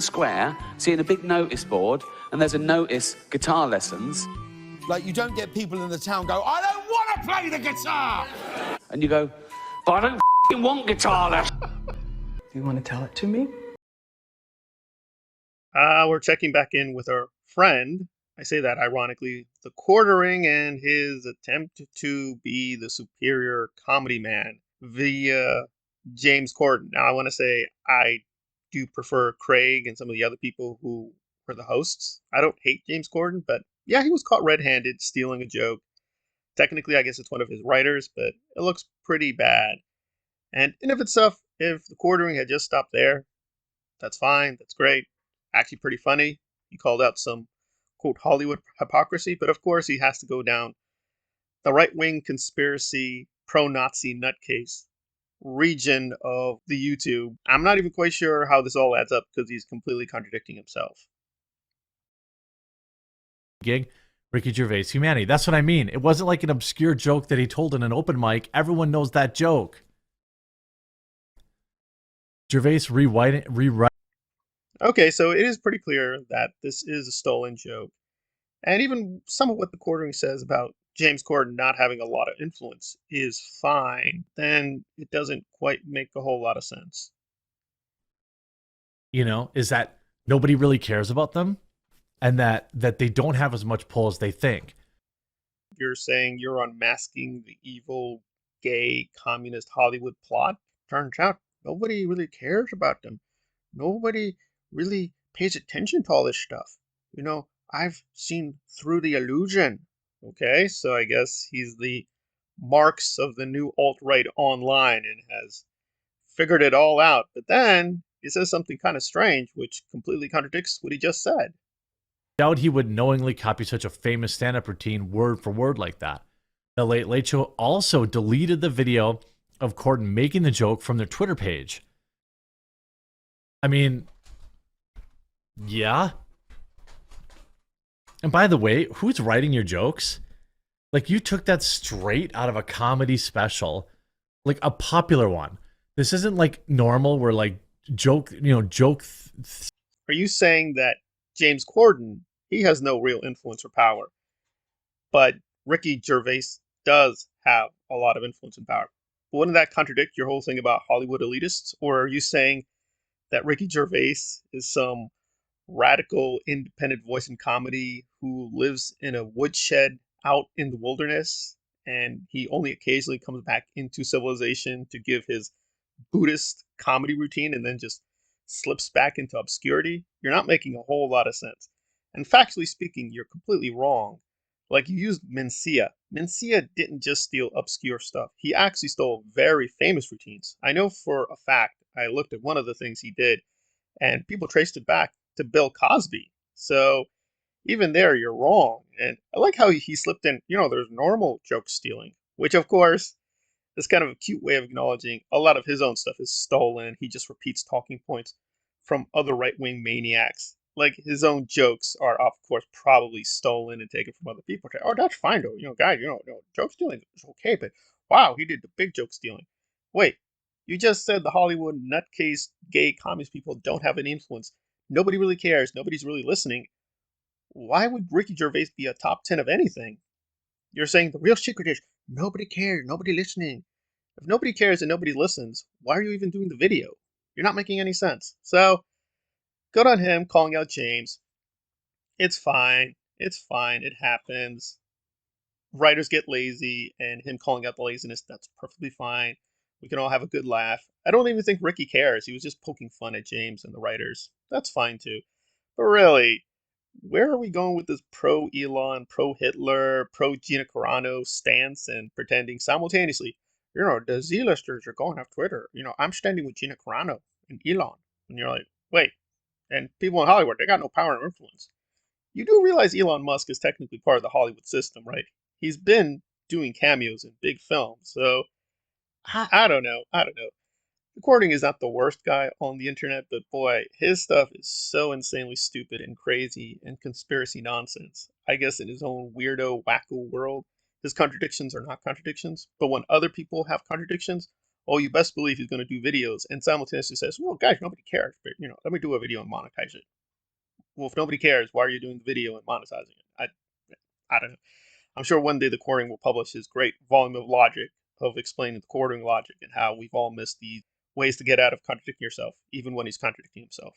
Square, seeing a big notice board, and there's a notice guitar lessons. Like, you don't get people in the town go, I don't want to play the guitar! And you go, but I don't f***ing want guitar lessons. Do you want to tell it to me? We're checking back in with our friend. I say that ironically, TheQuartering, and his attempt to be the superior comedy man via James Corden. Now, I want to say I do prefer Craig and some of the other people who were the hosts. I don't hate James Corden, but yeah, he was caught red-handed stealing a joke. Technically, I guess it's one of his writers, but it looks pretty bad. And in of itself, if TheQuartering had just stopped there, that's fine, that's great. Actually pretty funny. He called out some, quote, Hollywood hypocrisy, but of course he has to go down the right-wing conspiracy, pro-Nazi nutcase region of the YouTube. I'm not even quite sure how this all adds up because he's completely contradicting himself. Gig, Ricky Gervais humanity. That's what I mean. It wasn't like an obscure joke that he told in an open mic. Everyone knows that joke. Gervais rewrite. Okay, so it is pretty clear that this is a stolen joke. And even some of what TheQuartering says about James Corden not having a lot of influence is fine. Then it doesn't quite make a whole lot of sense. You know, is that nobody really cares about them, and that they don't have as much pull as they think. You're saying you're unmasking the evil, gay, communist Hollywood plot? Turns out nobody really cares about them. Nobody really pays attention to all this stuff. You know, I've seen through the illusion. Okay, so I guess he's the Marx of the new alt-right online and has figured it all out. But then he says something kind of strange, which completely contradicts what he just said. Doubt he would knowingly copy such a famous stand-up routine word for word like that. The Late Late Show also deleted the video of Corden making the joke from their Twitter page. I mean, yeah. And by the way, who's writing your jokes? Like, you took that straight out of a comedy special, like a popular one. This isn't like normal where like joke. Are you saying that James Corden, he has no real influence or power, but Ricky Gervais does have a lot of influence and power? Wouldn't that contradict your whole thing about Hollywood elitists? Or are you saying that Ricky Gervais is some radical independent voice in comedy who lives in a woodshed out in the wilderness, and he only occasionally comes back into civilization to give his Buddhist comedy routine and then just slips back into obscurity? You're not making a whole lot of sense. And factually speaking, you're completely wrong. Like, you used Mencia. Mencia didn't just steal obscure stuff. He actually stole very famous routines. I know for a fact, I looked at one of the things he did, and people traced it back to Bill Cosby. So even there, you're wrong. And I like how he slipped in, there's normal joke stealing, which of course is kind of a cute way of acknowledging a lot of his own stuff is stolen. He just repeats talking points from other right-wing maniacs. Like, his own jokes are, of course, probably stolen and taken from other people. Oh, that's fine, though. Guys, joke stealing is okay, but wow, he did the big joke stealing. Wait, you just said the Hollywood nutcase gay communist people don't have any influence. Nobody really cares. Nobody's really listening. Why would Ricky Gervais be a top 10 of anything? You're saying the real secret is nobody cares, nobody listening. If nobody cares and nobody listens, why are you even doing the video? You're not making any sense. So, good on him calling out James. It's fine. It's fine. It happens. Writers get lazy, and him calling out the laziness, that's perfectly fine. We can all have a good laugh. I don't even think Ricky cares. He was just poking fun at James and the writers. That's fine too. But really, where are we going with this pro-Elon, pro-Hitler, pro-Gina Carano stance and pretending simultaneously, the Z-listers are going off Twitter. I'm standing with Gina Carano and Elon. And you're like, wait, and people in Hollywood, they got no power and influence. You do realize Elon Musk is technically part of the Hollywood system, right? He's been doing cameos in big films, so I don't know. TheQuartering is not the worst guy on the internet, but boy, his stuff is so insanely stupid and crazy and conspiracy nonsense. I guess in his own weirdo, wacko world, his contradictions are not contradictions, but when other people have contradictions, oh, you best believe he's going to do videos, and simultaneously says, well, guys, nobody cares, but let me do a video and monetize it. Well, if nobody cares, why are you doing the video and monetizing it? I don't know. I'm sure one day TheQuartering will publish his great volume of logic of explaining the quartering logic and how we've all missed the ways to get out of contradicting yourself, even when he's contradicting himself.